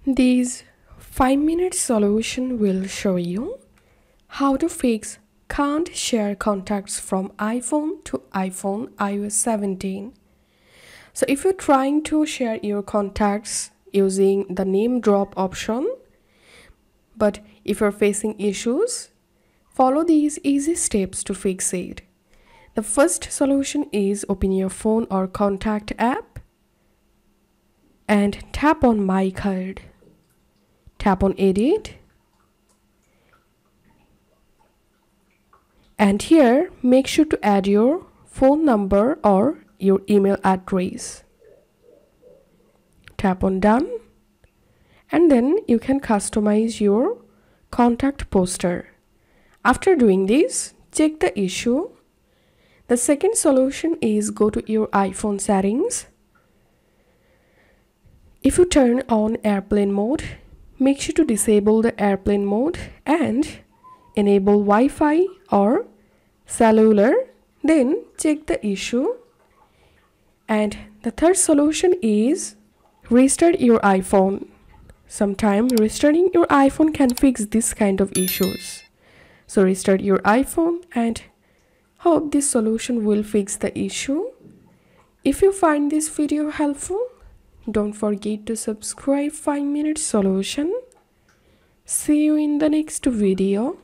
This 5-minute solution will show you how to fix can't share contacts from iPhone to iPhone iOS 17. So if you're trying to share your contacts using the name drop option, but if you're facing issues, follow these easy steps to fix it. The first solution is open your phone or contact app and tap on My Card. Tap on Edit. And here, make sure to add your phone number or your email address. Tap on Done. And then you can customize your contact poster. After doing this, check the issue. The second solution is go to your iPhone settings. If you turn on airplane mode, make sure to disable the airplane mode and enable Wi-Fi or cellular. Then check the issue. And the third solution is restart your iPhone. Sometimes restarting your iPhone can fix this kind of issues. So restart your iPhone and hope this solution will fix the issue. If you find this video helpful, don't forget to subscribe 5-minute solution. See you in the next video.